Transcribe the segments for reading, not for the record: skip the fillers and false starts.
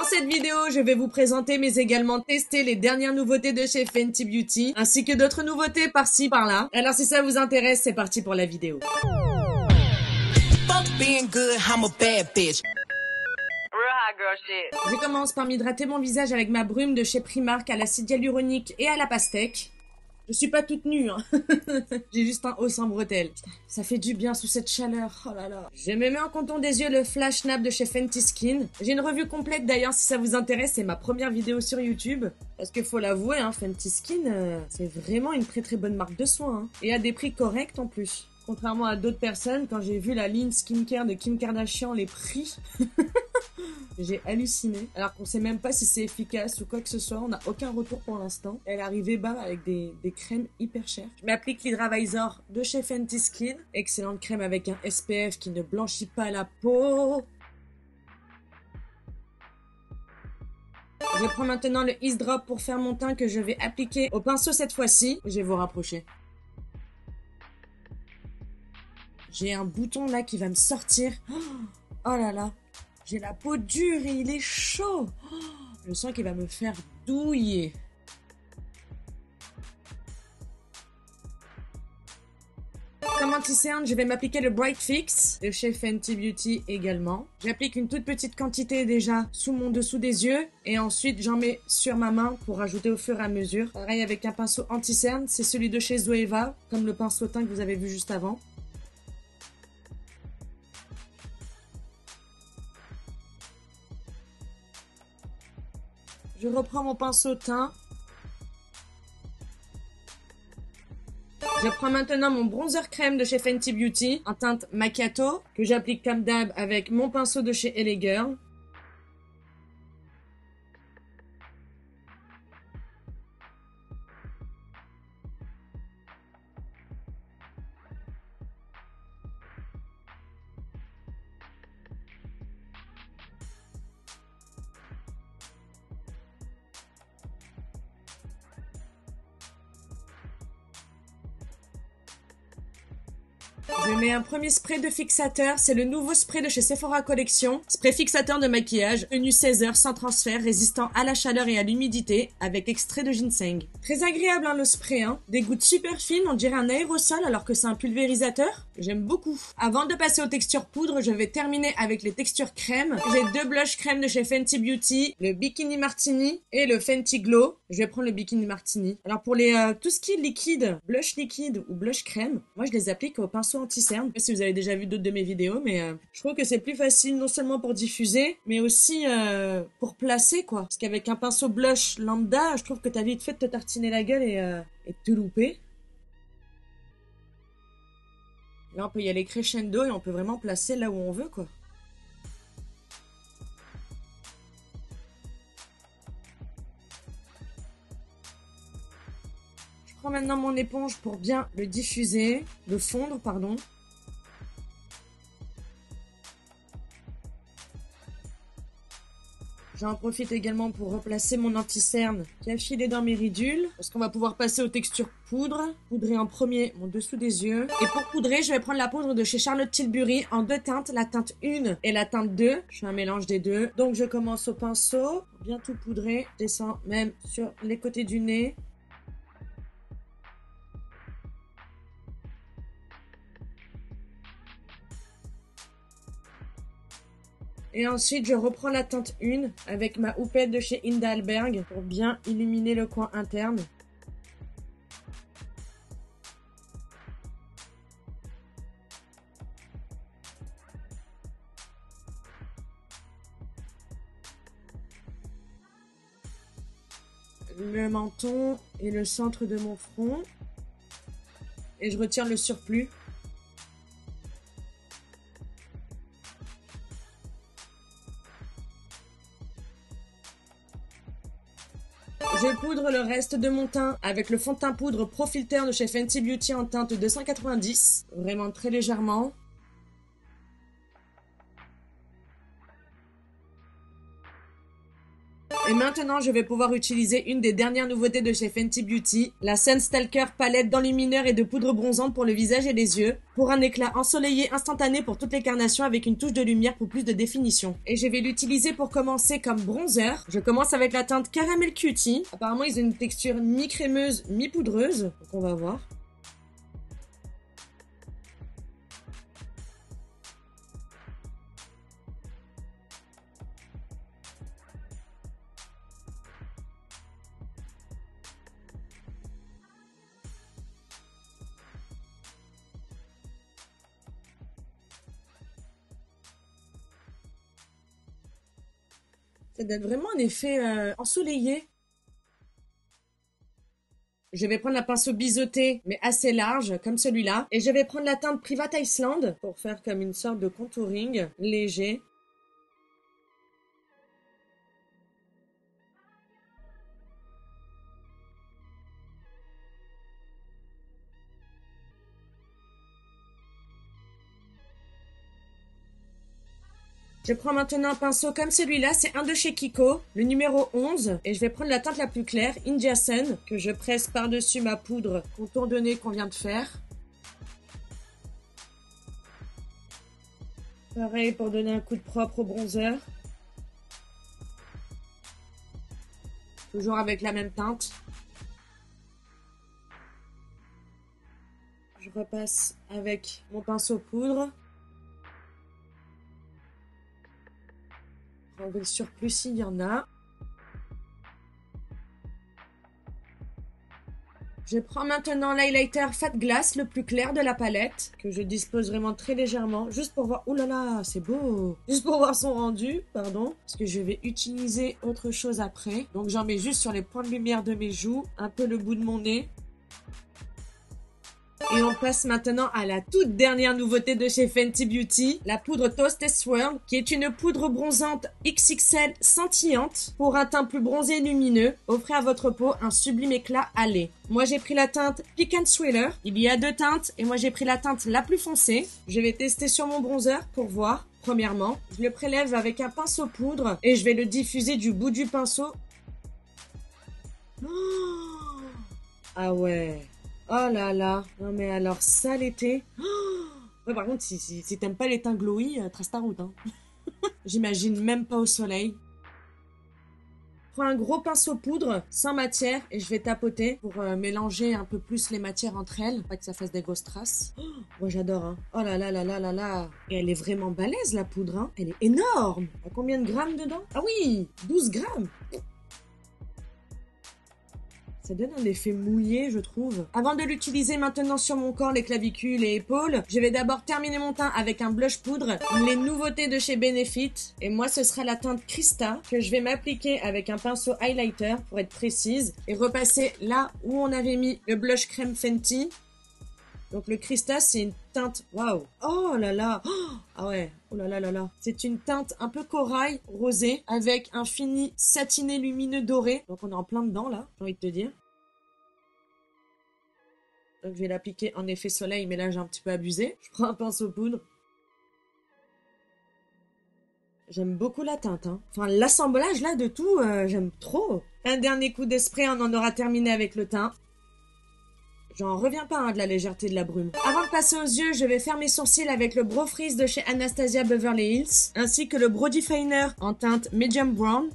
Dans cette vidéo, je vais vous présenter mais également tester les dernières nouveautés de chez Fenty Beauty, ainsi que d'autres nouveautés par-ci par-là. Alors si ça vous intéresse, c'est parti pour la vidéo. Je commence par m'hydrater mon visage avec ma brume de chez Primark à l'acide hyaluronique et à la pastèque. Je suis pas toute nue, hein. J'ai juste un haut sans bretelles. Ça fait du bien sous cette chaleur, oh là là. Je me mets en contour des yeux le Flash Snap de chez Fenty Skin. J'ai une revue complète d'ailleurs si ça vous intéresse, c'est ma première vidéo sur YouTube. Parce que faut l'avouer, hein, Fenty Skin, c'est vraiment une très très bonne marque de soins. Hein. Et à des prix corrects en plus. Contrairement à d'autres personnes, quand j'ai vu la ligne skincare de Kim Kardashian, les prix, j'ai halluciné. Alors qu'on sait même pas si c'est efficace ou quoi que ce soit, on n'a aucun retour pour l'instant. Elle est arrivée bas avec des crèmes hyper chères. Je m'applique l'Hydravisor de chez Fenty Skin. Excellente crème avec un SPF qui ne blanchit pas la peau. Je prends maintenant le Ease Drop pour faire mon teint que je vais appliquer au pinceau cette fois-ci. Je vais vous rapprocher. J'ai un bouton là qui va me sortir. Oh là là. J'ai la peau dure et il est chaud. Je sens qu'il va me faire douiller. Comme anti-cerne, je vais m'appliquer le Bright Fix de chez Fenty Beauty également. J'applique une toute petite quantité déjà sous mon dessous des yeux. Et ensuite, j'en mets sur ma main pour rajouter au fur et à mesure. Pareil avec un pinceau anti-cerne. C'est celui de chez Zoeva, comme le pinceau teint que vous avez vu juste avant. Je reprends mon pinceau teint. Je prends maintenant mon bronzer crème de chez Fenty Beauty en teinte Macchiato que j'applique comme d'hab avec mon pinceau de chez LA Girl. Je mets un premier spray de fixateur, c'est le nouveau spray de chez Sephora Collection. Spray fixateur de maquillage, tenu 16 heures sans transfert, résistant à la chaleur et à l'humidité, avec extrait de ginseng. Très agréable hein, le spray, hein. Des gouttes super fines, on dirait un aérosol alors que c'est un pulvérisateur. J'aime beaucoup. Avant de passer aux textures poudre, je vais terminer avec les textures crème. J'ai deux blush crème de chez Fenty Beauty, le Bikini Martini et le Fenty Glow. Je vais prendre le Bikini Martini. Alors pour les tout ce qui est liquide, blush liquide ou blush crème, moi je les applique au pinceau anti-cerne. Je sais pas si vous avez déjà vu d'autres de mes vidéos, mais je trouve que c'est plus facile non seulement pour diffuser, mais aussi pour placer quoi. Parce qu'avec un pinceau blush lambda, je trouve que t'as vite fait de te tartiner la gueule et de te louper. Là on peut y aller crescendo et on peut vraiment placer là où on veut quoi. Je prends maintenant mon éponge pour bien le diffuser, le fondre pardon. J'en profite également pour replacer mon anti-cerne qui a filé dans mes ridules. Parce qu'on va pouvoir passer aux textures poudre. Poudrer en premier mon dessous des yeux. Et pour poudrer, je vais prendre la poudre de chez Charlotte Tilbury en deux teintes. La teinte 1 et la teinte 2. Je fais un mélange des deux. Donc je commence au pinceau. Pour bien tout poudrer. Je descends même sur les côtés du nez. Et ensuite, je reprends la teinte 1 avec ma houppette de chez Hindalberg pour bien illuminer le coin interne. Le menton et le centre de mon front. Et je retire le surplus. Je poudre le reste de mon teint avec le fond de teint poudre Pro Filter de chez Fenty Beauty en teinte 290, vraiment très légèrement. Et maintenant, je vais pouvoir utiliser une des dernières nouveautés de chez Fenty Beauty, la Sunstalker palette d'enlumineur et de poudre bronzante pour le visage et les yeux, pour un éclat ensoleillé instantané pour toutes les carnations avec une touche de lumière pour plus de définition. Et je vais l'utiliser pour commencer comme bronzer. Je commence avec la teinte Caramel Cutie. Apparemment, ils ont une texture mi-crémeuse, mi-poudreuse, donc on va voir. Ça donne vraiment un effet ensoleillé. Je vais prendre un pinceau biseauté, mais assez large, comme celui-là. Et je vais prendre la teinte Private Island pour faire comme une sorte de contouring léger. Je prends maintenant un pinceau comme celui-là, c'est un de chez Kiko, le numéro 11, et je vais prendre la teinte la plus claire, India Sun, que je presse par-dessus ma poudre contour de nez qu'on vient de faire. Pareil pour donner un coup de propre au bronzer. Toujours avec la même teinte. Je repasse avec mon pinceau poudre. Enlever le surplus s'il y en a. Je prends maintenant l'highlighter Fat Glass, le plus clair de la palette, que je dispose vraiment très légèrement, juste pour voir... Ouh là là, c'est beau! Juste pour voir son rendu, pardon, parce que je vais utiliser autre chose après. Donc j'en mets juste sur les points de lumière de mes joues, un peu le bout de mon nez. Et on passe maintenant à la toute dernière nouveauté de chez Fenty Beauty, la poudre Toasted Swirl, qui est une poudre bronzante XXL scintillante pour un teint plus bronzé et lumineux. Offrez à votre peau un sublime éclat à lait. Moi j'ai pris la teinte Peak and Swirler. Il y a deux teintes et moi j'ai pris la teinte la plus foncée. Je vais tester sur mon bronzer pour voir. Premièrement, je le prélève avec un pinceau poudre et je vais le diffuser du bout du pinceau. Oh, ah ouais. Oh là là, non mais alors ça l'été. Oh, ouais, par contre, si t'aimes pas les teints glowy, trace ta route. Hein. J'imagine même pas au soleil. Prends un gros pinceau poudre sans matière et je vais tapoter pour mélanger un peu plus les matières entre elles, pas que ça fasse des grosses traces. Oh, moi j'adore, hein. Oh là là là là là là. Et elle est vraiment balèze la poudre, hein. Elle est énorme. Il y a combien de grammes dedans? Ah oui, 12 grammes. Ça donne un effet mouillé, je trouve. Avant de l'utiliser maintenant sur mon corps, les clavicules et épaules, je vais d'abord terminer mon teint avec un blush poudre, les nouveautés de chez Benefit. Et moi, ce sera la teinte Krista que je vais m'appliquer avec un pinceau highlighter pour être précise et repasser là où on avait mis le blush crème Fenty. Donc le Krista, c'est une teinte... Waouh! Oh là là! Oh, ah ouais! Oh là là là là! C'est une teinte un peu corail, rosé, avec un fini satiné lumineux doré. Donc on est en plein dedans là, j'ai envie de te dire. Donc je vais l'appliquer en effet soleil, mais là j'ai un petit peu abusé. Je prends un pinceau poudre. J'aime beaucoup la teinte, hein. Enfin, l'assemblage là de tout, j'aime trop. Un dernier coup de spray, on en aura terminé avec le teint. J'en reviens pas, hein, de la légèreté de la brume. Avant de passer aux yeux, je vais faire mes sourcils avec le Brow Freeze de chez Anastasia Beverly Hills, ainsi que le Brow Definer en teinte Medium Brown.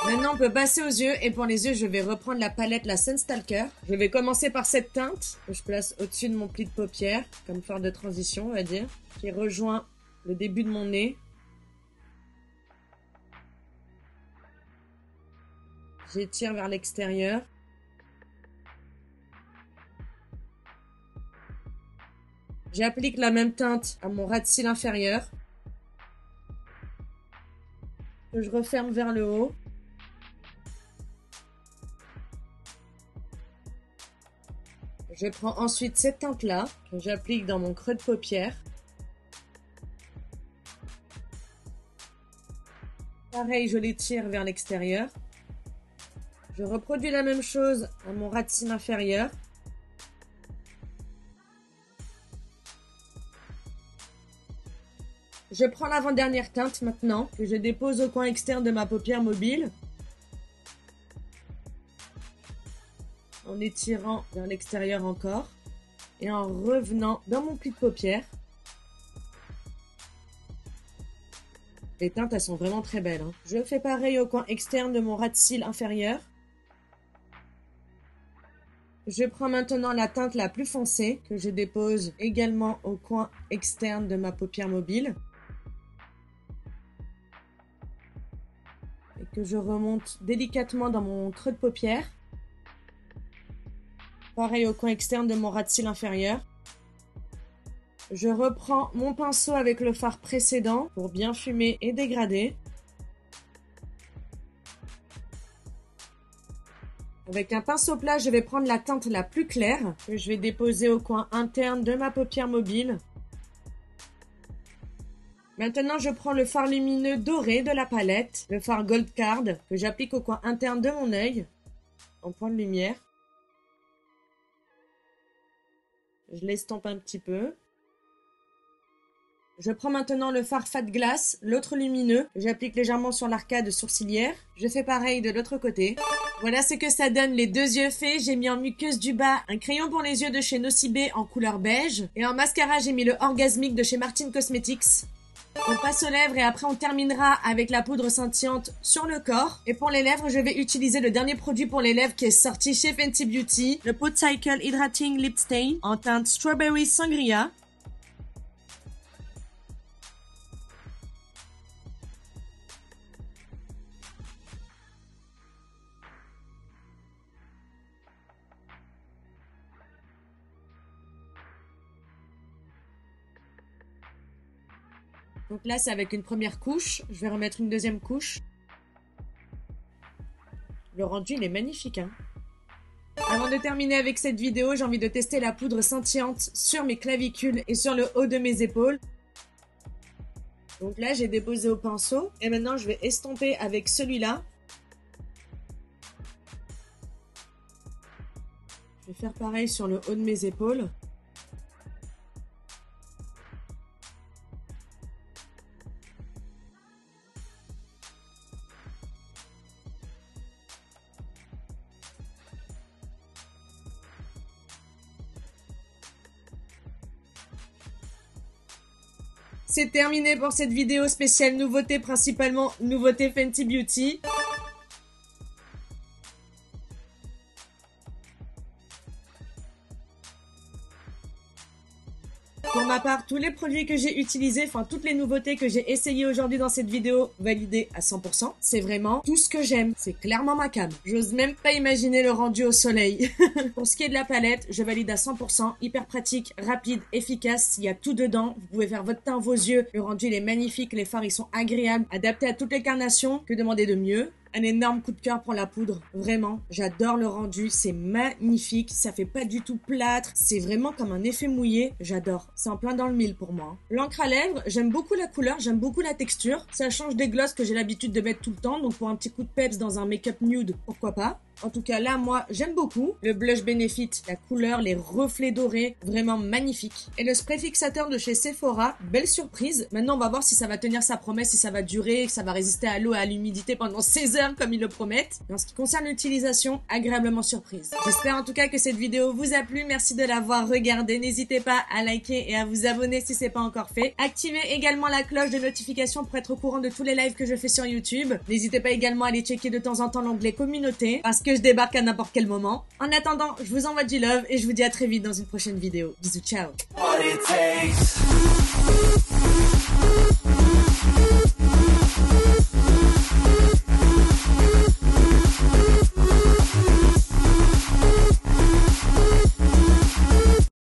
Maintenant, on peut passer aux yeux, et pour les yeux, je vais reprendre la palette, la Sunstalker. Je vais commencer par cette teinte, que je place au-dessus de mon pli de paupière, comme phare de transition, on va dire, qui rejoint le début de mon nez. J'étire vers l'extérieur. J'applique la même teinte à mon ras de cils inférieur. Que je referme vers le haut. Je prends ensuite cette teinte-là, que j'applique dans mon creux de paupière. Pareil, je l'étire vers l'extérieur. Je reproduis la même chose à mon ras de cils inférieur. Je prends l'avant-dernière teinte maintenant, que je dépose au coin externe de ma paupière mobile. En étirant vers l'extérieur encore. Et en revenant dans mon pli de paupière. Les teintes, elles sont vraiment très belles. Hein. Je fais pareil au coin externe de mon ras de cils inférieur. Je prends maintenant la teinte la plus foncée, que je dépose également au coin externe de ma paupière mobile. Et que je remonte délicatement dans mon creux de paupière. Pareil au coin externe de mon ras de cils inférieur. Je reprends mon pinceau avec le fard précédent pour bien fumer et dégrader. Avec un pinceau plat, je vais prendre la teinte la plus claire que je vais déposer au coin interne de ma paupière mobile. Maintenant, je prends le fard lumineux doré de la palette, le fard Gold Card, que j'applique au coin interne de mon œil, en point de lumière. Je l'estompe un petit peu. Je prends maintenant le fard Fat Glass, l'autre lumineux, que j'applique légèrement sur l'arcade sourcilière. Je fais pareil de l'autre côté. Voilà ce que ça donne les deux yeux faits. J'ai mis en muqueuse du bas un crayon pour les yeux de chez Nocibé en couleur beige. Et en mascara, j'ai mis le Orgasmic de chez Martin Cosmetics. On passe aux lèvres et après on terminera avec la poudre scintillante sur le corps. Et pour les lèvres, je vais utiliser le dernier produit pour les lèvres qui est sorti chez Fenty Beauty. Le Pot Cycle Hydrating Lip Stain en teinte Strawberry Sangria. Donc là, c'est avec une première couche. Je vais remettre une deuxième couche. Le rendu, il est magnifique. Hein. Avant de terminer avec cette vidéo, j'ai envie de tester la poudre scintillante sur mes clavicules et sur le haut de mes épaules. Donc là, j'ai déposé au pinceau. Et maintenant, je vais estomper avec celui-là. Je vais faire pareil sur le haut de mes épaules. C'est terminé pour cette vidéo spéciale nouveauté, principalement nouveauté Fenty Beauty. Pour ma part, tous les produits que j'ai utilisés, enfin toutes les nouveautés que j'ai essayées aujourd'hui dans cette vidéo, validées à 100%. C'est vraiment tout ce que j'aime. C'est clairement ma cam. J'ose même pas imaginer le rendu au soleil. Pour ce qui est de la palette, je valide à 100%. Hyper pratique, rapide, efficace. Il y a tout dedans. Vous pouvez faire votre teint, vos yeux. Le rendu, il est magnifique. Les fards, ils sont agréables. Adaptés à toutes les carnations. Que demander de mieux? Un énorme coup de cœur pour la poudre, vraiment, j'adore le rendu, c'est magnifique, ça fait pas du tout plâtre, c'est vraiment comme un effet mouillé, j'adore, c'est en plein dans le mille pour moi. L'encre à lèvres, j'aime beaucoup la couleur, j'aime beaucoup la texture, ça change des glosses que j'ai l'habitude de mettre tout le temps, donc pour un petit coup de peps dans un make-up nude, pourquoi pas. En tout cas, là, moi, j'aime beaucoup. Le blush Benefit, la couleur, les reflets dorés, vraiment magnifique. Et le spray fixateur de chez Sephora, belle surprise. Maintenant, on va voir si ça va tenir sa promesse, si ça va durer, que ça va résister à l'eau et à l'humidité pendant 16 heures comme ils le promettent. Et en ce qui concerne l'utilisation, agréablement surprise. J'espère en tout cas que cette vidéo vous a plu. Merci de l'avoir regardée. N'hésitez pas à liker et à vous abonner si c'est pas encore fait. Activez également la cloche de notification pour être au courant de tous les lives que je fais sur YouTube. N'hésitez pas également à aller checker de temps en temps l'onglet communauté parce que je débarque à n'importe quel moment. En attendant, je vous envoie du love et je vous dis à très vite dans une prochaine vidéo. Bisous, ciao.